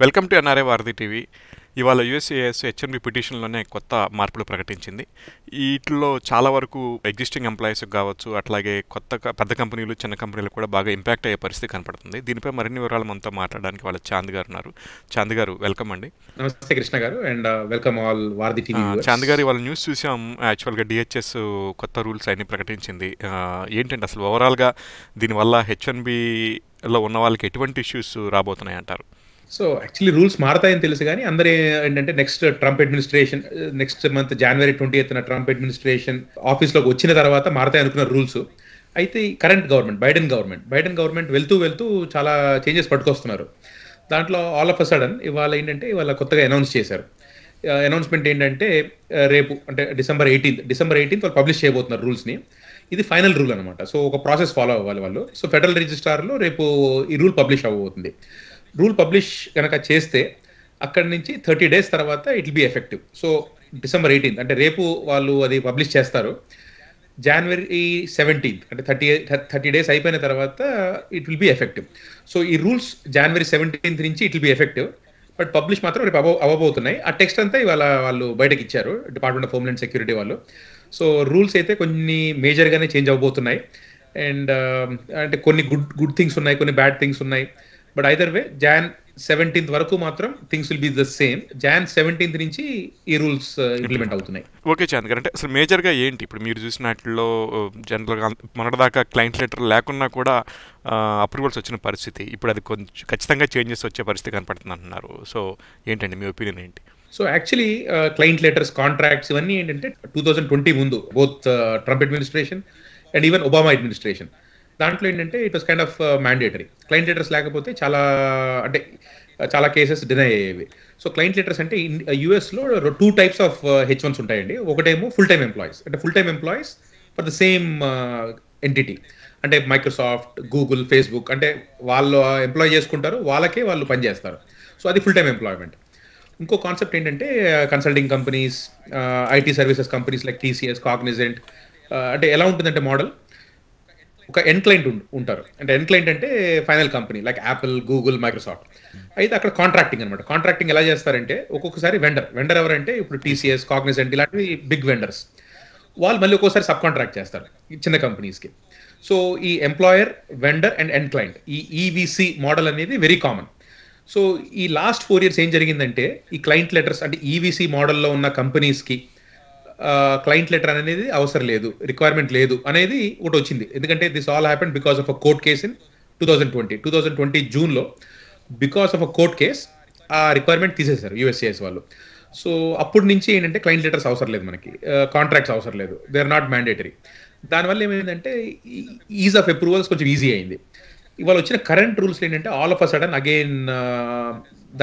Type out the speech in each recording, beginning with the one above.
Welcome to NRI వారధి TV. ఇవాళ యూఎస్ఏఎస్ HNB పిటిషన్లోనే కొత్త మార్పులు ప్రకటించింది. వీటిలో చాలా వరకు ఎగ్జిస్టింగ్ ఎంప్లాయీస్కి కావచ్చు, అట్లాగే పెద్ద కంపెనీలు, చిన్న కంపెనీలు కూడా బాగా ఇంపాక్ట్ అయ్యే పరిస్థితి కనపడుతుంది. దీనిపై మరిన్ని వివరాలు మనతో మాట్లాడడానికి వాళ్ళ చాంద్ గారు ఉన్నారు. చాంద్ గారు, వెల్కమ్ అండి. నమస్తే కృష్ణ గారు అండ్ వెల్కమ్ ఆల్ వారధి టీవీ వ్యూవర్స్. చాంద్ గారు, ఇవాళ న్యూస్ చూసాం. యాక్చువల్గా డిహెచ్ఎస్ కొత్త రూల్స్ అన్ని ప్రకటించింది. ఏంటంటే అసలు ఓవరాల్గా దీనివల్ల హెచ్ఎన్బిలో ఉన్న వాళ్ళకి ఎటువంటి ఇష్యూస్ రాబోతున్నాయి అంటారు? సో యాక్చువల్లీ రూల్స్ మారతాయని తెలుసు కానీ అందరూ ఏంటంటే next Trump administration next month జనవరి 20th ట్రంప్ అడ్మినిస్ట్రేషన్ ఆఫీస్లోకి వచ్చిన తర్వాత మారతాయి అనుకున్న రూల్స్. అయితే ఈ కరెంట్ గవర్నమెంట్ బైడెన్ గవర్నమెంట్ వెళ్తూ చాలా చేంజెస్ పట్టుకొస్తున్నారు. దాంట్లో ఆల్ ఆఫ్ అ సడన్ ఇవాళ కొత్తగా అనౌన్స్ చేశారు. అనౌన్స్మెంట్ ఏంటంటే రేపు అంటే డిసెంబర్ 18th వాళ్ళు పబ్లిష్ చేయబోతున్నారు రూల్స్ని. ఇది ఫైనల్ రూల్ అనమాట. సో ఒక ప్రాసెస్ ఫాలో అవ్వాలి వాళ్ళు. సో ఫెడరల్ రిజిస్ట్రార్లో రేపు ఈ రూల్ పబ్లిష్ అవ్వబోతుంది. రూల్ పబ్లిష్ కనుక చేస్తే అక్కడి నుంచి 30 days తర్వాత it will be effective. So December 18th అంటే రేపు వాళ్ళు అది పబ్లిష్ చేస్తారు. జనవరి 17th అంటే 30 days అయిపోయిన తర్వాత it will be effective. So ఈ రూల్స్ జనవరి 17th నుంచి it will be effective. But publish మాత్రం రేపు అవ్వబోతున్నాయి. ఆ టెక్స్ట్ అంతా ఇవాళ వాళ్ళు బయటకు ఇచ్చారు, డిపార్ట్మెంట్ ఆఫ్ హోమ్లాండ్ సెక్యూరిటీ వాళ్ళు. సో రూల్స్ అయితే కొన్ని మేజర్గానే చేంజ్ అవ్వబోతున్నాయి. అండ్ అంటే కొన్ని గుడ్ థింగ్స్ ఉన్నాయి, కొన్ని బ్యాడ్ థింగ్స్ ఉన్నాయి. But either way Jan 17th వరకు మాత్రం things will be the same. Jan 17th నుంచి ఈ రూల్స్ ఇంప్లిమెంట్ అవుతున్నాయి. ఓకే చాంద్ గారు, అంటే అసలు మేజర్గా ఏంటి ఇప్పుడు మీరు చూసినట్లో? జనరల్గా మొన్నటిదాకా క్లయింట్ లెటర్ లేకున్నా కూడా అప్రూవల్స్ వచ్చిన పరిస్థితి, ఇప్పుడు అది కొంచెం ఖచ్చితంగా చేంజెస్ వచ్చే పరిస్థితి కనపడుతుంది అంటున్నారు. సో ఏంటండి మీ ఒపీనియన్ ఏంటి? So actually client letters, contracts ఇవన్నీ ఏంటంటే 2020 ముందు both Trump administration and even Obama administration దాంట్లో ఏంటంటే it was kind of mandatory. Client letters లేకపోతే చాలా కేసెస్ డినై అయ్యేవి. సో క్లయింట్ లెటర్స్ అంటే యూఎస్లో 2 types ఆఫ్ H1s ఉంటాయండి. ఒకటేమో ఫుల్ టైమ్ ఎంప్లాయీస్, అంటే full time employees for the same entity. అంటే మైక్రోసాఫ్ట్, గూగుల్, ఫేస్బుక్ అంటే వాళ్ళు ఎంప్లాయ్ చేసుకుంటారు, వాళ్ళకే వాళ్ళు పనిచేస్తారు. సో అది ఫుల్ టైమ్ ఎంప్లాయ్మెంట్. ఇంకో కాన్సెప్ట్ ఏంటంటే consulting companies, IT services companies like TCS, Cognizant. అంటే ఎలా ఉంటుందంటే మోడల్, ఒక ఎండ్ క్లయింట్ ఉంటారు. అంటే ఎండ్ క్లయింట్ అంటే final company like Apple, Google, Microsoft. అయితే అక్కడ కాంట్రాక్టింగ్ అనమాట. కాంట్రాక్టింగ్ ఎలా చేస్తారంటే ఒక్కొక్కసారి వెండర్ ఎవరంటే ఇప్పుడు టీసీఎస్, కాగ్నిజెంట్ ఇలాంటివి బిగ్ వెండర్స్. వాళ్ళు మళ్ళీ ఒక్కోసారి సబ్ కాంట్రాక్ట్ చేస్తారు ఈ చిన్న కంపెనీస్కి. సో ఈ employer, vendor and end client, ఈ ఈవీసీ మోడల్ అనేది వెరీ కామన్. సో ఈ లాస్ట్ 4 years ఏం జరిగిందంటే ఈ క్లయింట్ లెటర్స్ అంటే ఈవీసీ మోడల్లో ఉన్న కంపెనీస్కి క్లయింట్ లెటర్ అనేది అవసరం లేదు, రిక్వైర్మెంట్ లేదు అనేది ఒకటి వచ్చింది. ఎందుకంటే this all happened because of a court case in 2020 జూన్లో. Because of a court case ఆ రిక్వైర్మెంట్ తీసేశారు యూఎస్ఏఎస్ వాళ్ళు. సో అప్పటి నుంచి ఏంటంటే క్లయింట్ లెటర్స్ అవసరం లేదు మనకి, కాంట్రాక్ట్స్ అవసరం లేదు, దే ఆర్ నాట్ మ్యాండేటరీ. దానివల్ల ఏమైందంటే ఈజ్ ఆఫ్ అప్రూవల్స్ కొంచెం ఈజీ అయింది. ఇవాళ వచ్చిన కరెంట్ రూల్స్ ఏంటంటే all of a sudden again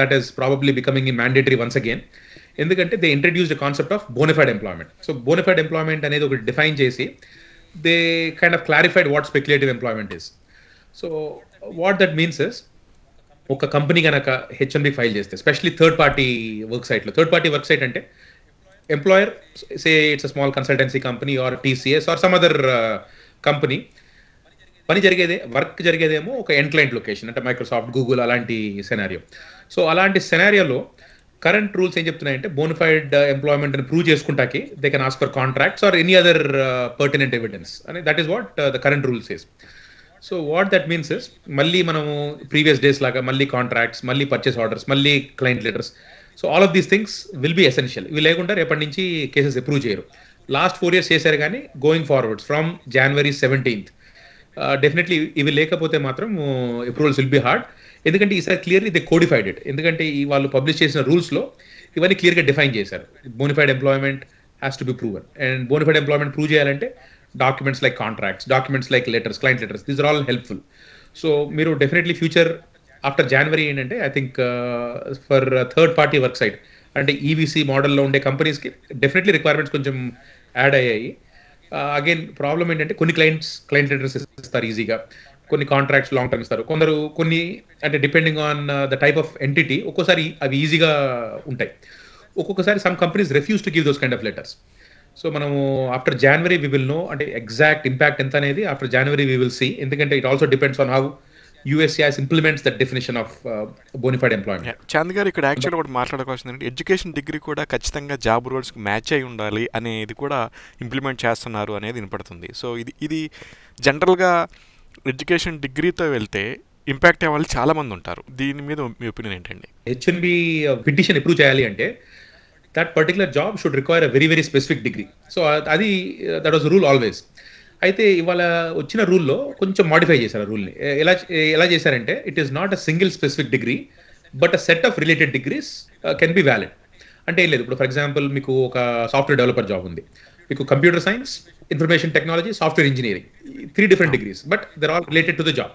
that is probably becoming in mandatory once again. ఎందుకంటే they introduce the concept of bona fide employment. So bona fide employment అనేది ఒకటి డిఫైన్ చేసి they kind of clarified what speculative employment is. So what that means is, ఒక company కనుక H1B file చేస్తే, specially third party work site అంటే employer say it's a small consultancy company or TCS or some other company, work జరిగేదేమో ఒక end client location అంటే Microsoft, Google అలాంటి scenario. So అలాంటి సెనారియోలో కరెంట్ రూల్స్ ఏం చెప్తున్నాయంటే బోనఫైడ్ ఎంప్లాయ్మెంట్ అని ప్రూవ్ చేసుకుంటాకి they can ask for contracts or any other pertinent evidence అని. That is what the current rules is. So what that means is, మళ్ళీ మనము ప్రీవియస్ డేస్ లాగా మళ్ళీ కాంట్రాక్ట్స్, మళ్ళీ పర్చేస్ ఆర్డర్స్, మళ్ళీ client letters. So all of these things will be essential. ఇవి లేకుండా రేపటి నుంచి కేసెస్ అప్రూవ్ చేయరు. లాస్ట్ 4 years చేశారు కానీ going forwards from January 17th definitely ఇవి లేకపోతే మాత్రం అప్రూవల్స్ విల్ బి హార్డ్. ఎందుకంటే ఈసారి క్లియర్లీ దే కోడిఫైడ్ ఇట్. ఎందుకంటే వాళ్ళు పబ్లిష్ చేసిన రూల్స్లో ఇవన్నీ క్లియర్గా డిఫైన్ చేశారు. Bona fide employment has to be proven. And bona fide employment prove చేయాలంటే documents like contracts, documents like letters, client letters, these are all helpful. So మీరు డెఫినెట్లీ ఫ్యూచర్ ఆఫ్టర్ జనవరి ఏంటంటే I think for third party work site అంటే EVC మోడల్లో ఉండే కంపెనీస్కి definitely requirements కొంచెం add అయ్యాయి. Again problem ఏంటంటే కొన్ని క్లయింట్ లెటర్స్ ఇస్తారు ఈజీగా, కొన్ని కాంట్రాక్ట్స్ లాంగ్ టర్మ్ ఇస్తారు, కొన్ని అంటే depending on the type of entity ఒక్కోసారి అవి ఈజీగా ఉంటాయి. ఒక్కొక్కసారి some companies refuse to give those kind of letters. So మనము after January we will know అంటే ఎగ్జాక్ట్ ఇంపాక్ట్ ఎంత అనేది after January we will see. ఎందుకంటే it also depends on how USCIS implements that definition of bona fide employment. Chand garu ఇక్కడ యాక్చువల్గా ఒకటి మాట్లాడుకోవాల్సింది ఏంటంటే education degree కూడా ఖచ్చితంగా జాబ్ రోల్స్కి మ్యాచ్ అయి ఉండాలి అనేది కూడా ఇంప్లిమెంట్ చేస్తున్నారు అనేది వినపడుతుంది. సో ఇది జనరల్గా ఎడ్యుకేషన్ డిగ్రీతో వెళ్తే ఇంపాక్ట్ అయ్యే వాళ్ళు చాలామంది ఉంటారు. దీని మీద మీ ఒపీనియన్ ఏంటండి? H1B పిటిషన్ అప్రూవ్ చేయాలి అంటే that particular job should require a very very specific degree. So అది దట్ వాజ్ రూల్ ఆల్వేస్. అయితే ఇవాళ వచ్చిన రూల్లో కొంచెం మాడిఫై చేశారు ఆ రూల్ని. ఎలా చేశారంటే it is not a single specific degree but a set of related degrees can be valid. అంటే ఏం లేదు, ఇప్పుడు ఫర్ ఎగ్జాంపుల్ మీకు ఒక సాఫ్ట్వేర్ డెవలపర్ జాబ్ ఉంది, మీకు computer science, information technology, software engineering, 3 different degrees but they're all related to the job.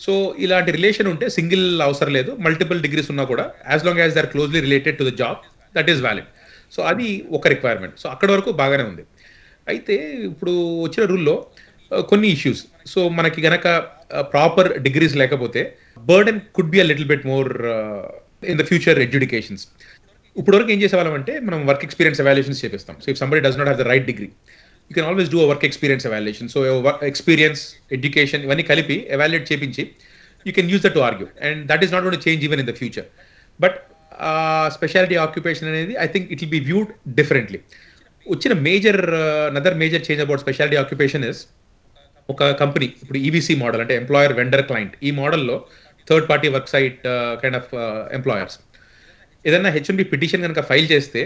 So ఇలాంటి relation ఉంటే సింగిల్ అవసరం లేదు, మల్టిపుల్ డిగ్రీస్ ఉన్నా కూడా as long as they are closely related to the job that is valid. So అది ఒక requirement. So అక్కడ వరకు బాగానే ఉంది. అయితే ఇప్పుడు వచ్చిన రూల్లో కొన్ని ఇష్యూస్. సో మనకి గనక ప్రాపర్ డిగ్రీస్ లేకపోతే burden could be a little bit more in the future educations. ఇప్పుడు వరకు ఏం చేసేవాళ్ళం అంటే మనం వర్క్ ఎక్స్పీరియన్స్ ఎవాల్యుయేషన్స్ చేపిస్తాం. So if somebody does not have the right degree you can always do a work experience evaluation. So experience, education ఇవన్నీ కలిపి evaluate చేపించి you can use that to argue and that is not going to change even in the future. But speciality occupation అనేది I think it will be viewed differently. వచ్చిన another major change about speciality occupation is ఒక company ఇప్పుడు EVC model అంటే employer vendor client, ఈ మోడల్లో third party work site kind of employers ఏదైనా H1B petition కనుక file చేస్తే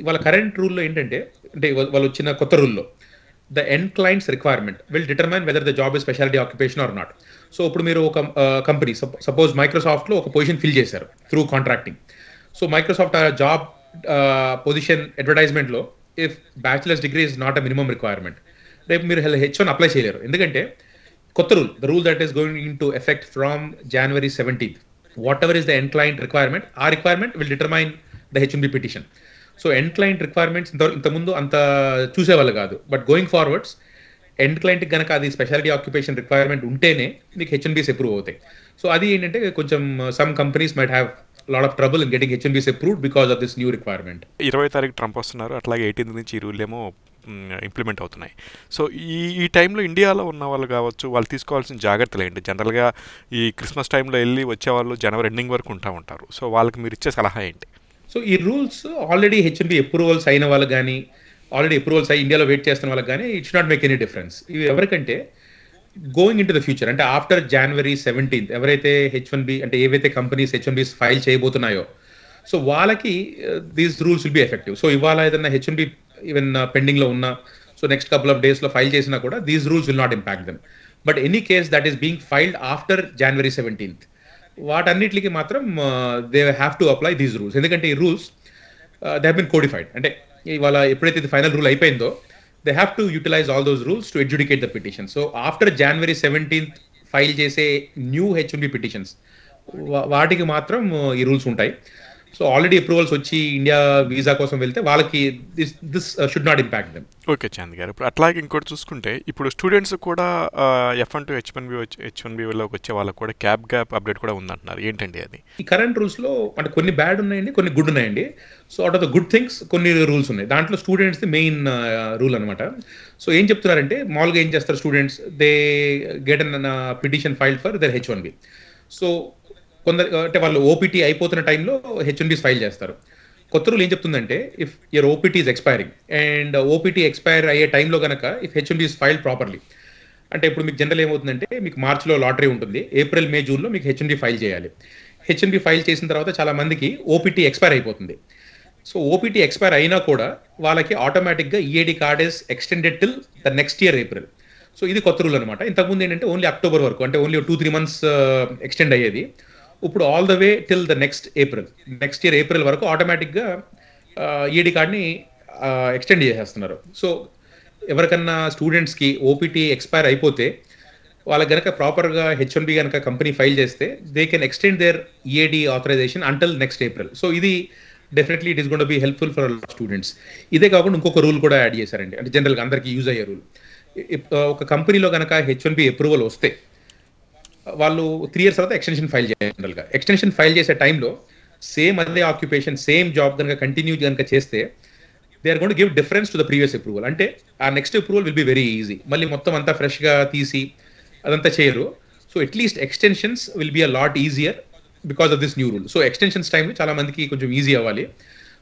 వాళ్ళ కరెంట్ రూల్లో ఏంటంటే అంటే వాళ్ళు వచ్చిన కొత్త రూల్లో the end clients requirement will determine whether the job is speciality occupation or not. So ఇప్పుడు మీరు ఒక కంపెనీ సపోజ్ మైక్రోసాఫ్ట్లో ఒక పొజిషన్ ఫిల్ చేశారు త్రూ కాంట్రాక్టింగ్. సో మైక్రోసాఫ్ట్ ఆ జాబ్ పొజిషన్ అడ్వర్టైజ్మెంట్లో if bachelor's degree is not a minimum requirement, రేపు మీరు H1 అప్లై చేయలేరు. ఎందుకంటే కొత్త rule, the rule that is going into effect from January 17th. Whatever is the end client requirement, ఆ requirement will determine the H1B petition. So end client requirements ఇంతకుముందు అంత చూసేవాళ్ళు కాదు, but going forwards end క్లయింట్కి కనుక అది speciality occupation requirement ఉంటేనే మీకు H1Bs అప్రూవ్ అవుతాయి. సో అది ఏంటంటే కొంచెం some companies might have lot of trouble in getting H1Bs approved because of this new requirement. 20వ తారీఖు ట్రంప్ వస్తున్నారు, అట్లాగే 18th నుంచి ఈ రూల్ ఏమో ఇంప్లిమెంట్ అవుతున్నాయి. సో ఈ టైంలో ఇండియాలో ఉన్న వాళ్ళు కావచ్చు, వాళ్ళు తీసుకోవాల్సిన జాగ్రత్తలు ఏంటి? జనరల్గా ఈ క్రిస్మస్ టైంలో వెళ్ళి వచ్చేవాళ్ళు జనవరి ఎండింగ్ వరకు ఉంటారు. సో వాళ్ళకి మీరు ఇచ్చే సలహా ఏంటి? సో ఈ రూల్స్ ఆల్రెడీ H1B అప్రూవల్స్ అయిన వాళ్ళకి కానీ ఆల్రెడీ అప్రూవల్స్ అయ్యి ఇండియాలో వెయిట్ చేస్తున్న వాళ్ళకి కానీ it should not make any difference. ఇవి ఎవరికంటే going in to the future అంటే ఆఫ్టర్ January 17th ఎవరైతే H1B అంటే ఏవైతే కంపెనీస్ H1Bs ఫైల్ చేయబోతున్నాయో సో వాళ్ళకి these rules will be effective. So ఇవాళ ఏదైనా H1B ఈవెన్ పెండింగ్లో ఉన్నా సో నెక్స్ట్ కపుల్ ఆఫ్ డేస్లో ఫైల్ చేసినా కూడా these rules will not impact them. But any case that is being filed after January 17th వాటన్నిటికి మాత్రం they have to apply these rules. ఎందుకంటే ఈ rules they have been codified. అంటే ఇవాళ ఎప్పుడైతే ఇది ఫైనల్ రూల్ అయిపోయిందో they have to utilize all those rules to adjudicate the petition. So after January 17th file చేసే న్యూ H1B పిటిషన్స్ వాటికి మాత్రం ఈ రూల్స్ ఉంటాయి. సో ఆల్రెడీ అప్రూవల్స్ వచ్చి ఇండియా వీసా కోసం వెళ్తే వాళ్ళకి this should not impact them. Okay Chand garu, ఇప్పుడు అట్లాగే ఇంకోటి చూసుకుంటే ఇప్పుడు స్టూడెంట్స్ కూడా F1 to H1Bలోకి వచ్చే వాళ్ళకి కూడా గ్యాప్ అప్డేట్ కూడా ఉందంటున్నారు. ఏంటండి అది? ఈ కరెంట్ రూల్స్లో అంటే కొన్ని బ్యాడ్ ఉన్నాయండి, కొన్ని గుడ్ ఉన్నాయండి. So out of the good things కొన్ని రూల్స్ ఉన్నాయి. దాంట్లో స్టూడెంట్స్ ది మెయిన్ రూల్ అనమాట. సో ఏం చెప్తున్నారంటే మామూలుగా ఏం చేస్తారు students, they get an petition filed for their H1B. So కొందరు అంటే వాళ్ళు ఓపీటీ అయిపోతున్న టైంలో H1Bs ఫైల్ చేస్తారు. కొత్త రూల్ ఏం చెప్తుందంటే if your OPT is expiring and OPT expire అయ్యే టైంలో కనుక ఇఫ్ H1Bs ఫైల్ ప్రాపర్లీ అంటే ఇప్పుడు మీకు జనరల్ ఏమవుతుందంటే మీకు మార్చిలో లాటరీ ఉంటుంది, ఏప్రిల్ మే జూన్లో మీకు H1B ఫైల్ చేయాలి. H1B ఫైల్ చేసిన తర్వాత చాలా మందికి ఓపీటీ ఎక్స్పైర్ అయిపోతుంది. సో ఓపీటీ ఎక్స్పైర్ అయినా కూడా వాళ్ళకి ఆటోమేటిక్గా EAD card is extended till the next year April. So ఇది కొత్త రూల్ అనమాట. ఇంతకుముందు ఏంటంటే ఓన్లీ అక్టోబర్ వరకు అంటే ఓన్లీ 2-3 months ఎక్స్టెండ్ అయ్యేది. ఇప్పుడు all the way till the next year April వరకు ఆటోమేటిక్గా EAD కార్డ్ని ఎక్స్టెండ్ చేసేస్తున్నారు. సో ఎవరికన్నా స్టూడెంట్స్కి ఓపీటీ ఎక్స్పైర్ అయిపోతే వాళ్ళకి కనుక ప్రాపర్గా H1B కనుక కంపెనీ ఫైల్ చేస్తే they can extend their EAD authorization until next April. So ఇది definitely it is going to be helpful for students. ఇదే కాకుండా ఇంకొక రూల్ కూడా యాడ్ చేశారండి, అంటే జనరల్గా అందరికీ యూజ్ అయ్యే రూల్. ఒక కంపెనీలో కనుక H1B అప్రూవల్ వస్తే వాళ్ళు 3 years తర్వాత ఎక్స్టెన్షన్ ఫైల్ చేయాలి. జనరల్గా ఎక్స్టెన్షన్ ఫైల్ చేసే టైంలో సేమ్ అదే ఆక్యుపేషన్ సేమ్ జాబ్ కనుక కంటిన్యూ కనుక చేస్తే they are going to give difference to the previous approval. అంటే ఆ next approval will be very easy. మళ్ళీ మొత్తం అంతా ఫ్రెష్గా తీసి అదంతా చేయరు. So so at least extensions will be a lot easier because of this new rule. So extensions టైంలో చాలా మందికి కొంచెం ఈజీ అవ్వాలి.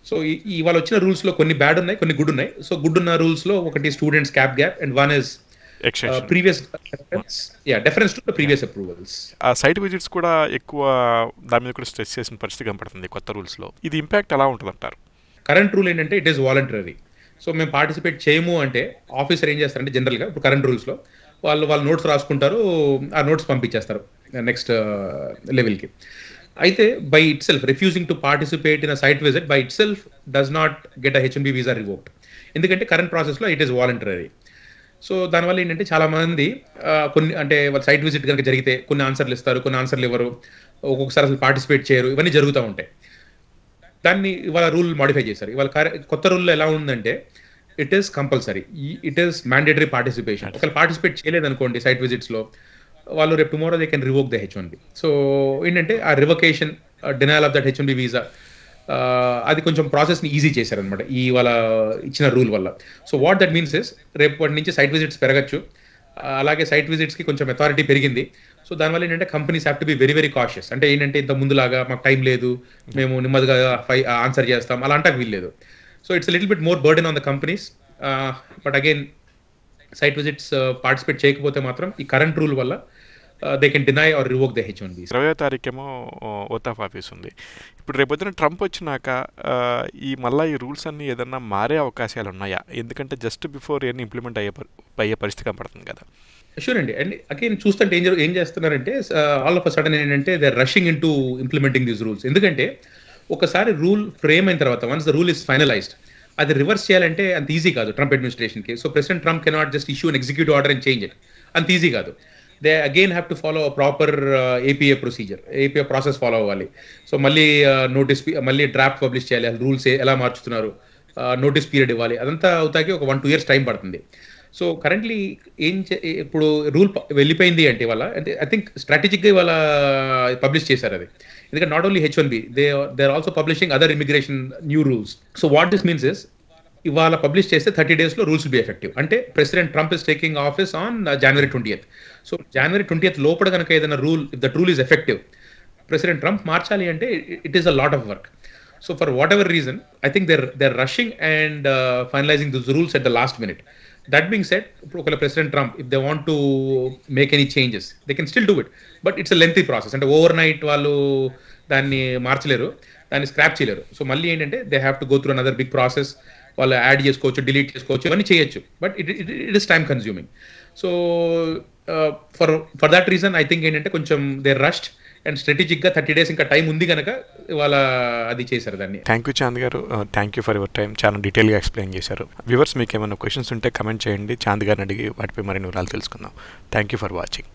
సో ఇవాళ వచ్చిన రూల్స్లో కొన్ని బ్యాడ్ ఉన్నాయి, కొన్ని గుడ్ ఉన్నాయి. సో గుడ్ ఉన్న రూల్స్లో ఒకటి students cap gap and one is previous deference to the previous approvals. ఆ సైట్ విజిట్స్ కూడా ఎక్కువ దాని మీద కూడా స్ట్రెస్ చేసిన పరిస్థితి కనపడుతుంది కొత్త రూల్స్లో. ఇది ఇంపాక్ట్ ఎలా ఉంటుంది అంటారు? కరెంట్ రూల్ ఏంటంటే ఇట్ ఈస్ వాలంటరీ. సో మేము పార్టిసిపేట్ చేయము అంటే ఆఫీసర్ ఏం చేస్తారంటే జనరల్గా ఇప్పుడు కరెంట్ రూల్స్లో వాళ్ళు నోట్స్ రాసుకుంటారు, ఆ నోట్స్ పంపించేస్తారు నెక్స్ట్ లెవెల్కి. అయితే by itself refusing to participate in a site visit by itself does not get a H1B visa revoked. ఎందుకంటే కరెంట్ ప్రాసెస్లో ఇట్ ఈస్ వాలంటరీ. సో దానివల్ల ఏంటంటే చాలా మంది కొన్ని అంటే వాళ్ళ సైట్ విజిట్ కనుక జరిగితే కొన్ని ఆన్సర్లు ఇస్తారు, కొన్ని ఆన్సర్లు ఇవ్వరు, ఒక్కొక్కసారి అసలు పార్టిసిపేట్ చేయరు, ఇవన్నీ జరుగుతూ ఉంటాయి. దాన్ని ఇవాళ రూల్ మాడిఫై చేశారు. ఇవాళ కొత్త రూల్లో ఎలా ఉందంటే it is compulsory, it is mandatory participation. ఒకవేళ పార్టిసిపేట్ చేయలేదనుకోండి సైట్ విజిట్స్లో, వాళ్ళు రేపు tomorrow they can revoke the H1B. So ఏంటంటే ఆ revocation denial of that H1B visa అది కొంచెం ప్రాసెస్ని ఈజీ చేశారనమాట ఈ వాళ్ళ ఇచ్చిన రూల్ వల్ల. So what that means is రేపటి నుంచి సైట్ విజిట్స్ పెరగచ్చు, అలాగే సైట్ విజిట్స్కి కొంచెం అథారిటీ పెరిగింది. సో దానివల్ల ఏంటంటే companies have to be very very cautious. అంటే ఏంటంటే ఇంత ముందులాగా మాకు టైం లేదు, మేము నెమ్మదిగా ఆన్సర్ చేస్తాం అలా అంటాకు వీల్లేదు. So it's little bit more burden on the companies. But again site visits participate చేయకపోతే మాత్రం ఈ కరెంట్ రూల్ వల్ల they can deny or revoke the H1B. 20వ తారీఖేమో ఓత్ ఆఫ్ ఆఫీస్ ఉంది. ఇప్పుడు రేపొద్దున ట్రంప్ వచ్చినాక ఈ మళ్ళీ ఈ రూల్స్ అన్నీ ఏదన్నా మారే అవకాశాలు ఉన్నాయా? ఎందుకంటే జస్ట్ బిఫోర్ ఇవన్నీ ఇంప్లిమెంట్ అయ్యే పరిస్థితి కనపడుతుంది కదా. షూర్ అండి. అండ్ అగైన్ చూస్తుంటే ఏం చేస్తున్నారంటే ఆల్ ఆఫ్ అ సడన్ ఏంటంటే they are rushing into implementing these rules. ఎందుకంటే ఒకసారి రూల్ ఫ్రేమ్ అయిన తర్వాత once the rule is finalised అది రివర్స్ చేయాలంటే అంత ఈజీ కాదు ట్రంప్ అడ్మినిస్ట్రేషన్కి. So president Trump cannot just issue an executive order and change it, అంత ఈజీ కాదు. They again have to follow proper APA procedure, APA process follow అవ్వాలి. So మళ్ళీ మళ్ళీ డ్రాఫ్ట్ పబ్లిష్ చేయాలి, రూల్స్ ఎలా మార్చుతున్నారు, నోటీస్ పీరియడ్ ఇవ్వాలి, అదంతా అవుతాకి ఒక 1-2 years టైం పడుతుంది. సో కరెంట్లీ ఇప్పుడు రూల్ వెళ్ళిపోయింది అంటే ఇవాళ ఐ థింక్ స్ట్రాటజిక్గా ఇవాళ పబ్లిష్ చేశారు అది. ఎందుకంటే not only H1B, they are also publishing other immigration new rules. So what this means is ఇవాళ పబ్లిష్ చేస్తే 30 days rules will be effective. అంటే president Trump is taking office on January 20th. So January 20th లోపల కనుక ఏదైనా rule if that rule is effective president Trump మార్చాలి అంటే it is a lot of work. So for whatever reason I think they're rushing and finalizing those rules at the last minute. That being said, ఇప్పుడు ఒకవేళ president Trump if they want to make any changes they can still do it, but it's a lengthy process. అంటే overnight వాళ్ళు దాన్ని మార్చలేరు, దాన్ని scrap చేయలేరు. So మళ్ళీ ఏంటంటే they have to go through another big process. వాళ్ళు add చేసుకోవచ్చు, డిలీట్ చేసుకోవచ్చు, ఇవన్నీ చేయొచ్చు, but it is time consuming. So for that reason I think ఏంటంటే కొంచెం దే రష్డ్ అండ్ స్ట్రాటజిక్గా 30 days ఇంకా టైం ఉంది కనుక ఇవాళ అది చేశారు దాన్ని. థ్యాంక్ యూ చాంద్ గారు, thank you for your time. చాలా డీటెయిల్గా ఎక్స్ప్లెయిన్ చేశారు. వ్యూవర్స్ మీకు ఏమైనా క్వశ్చన్స్ ఉంటే కమెంట్ చేయండి, చాంద్ గారిని అడిగి వాటిపై మరిన్ని వివరాలు తెలుసుకుందాం. Thank you for watching.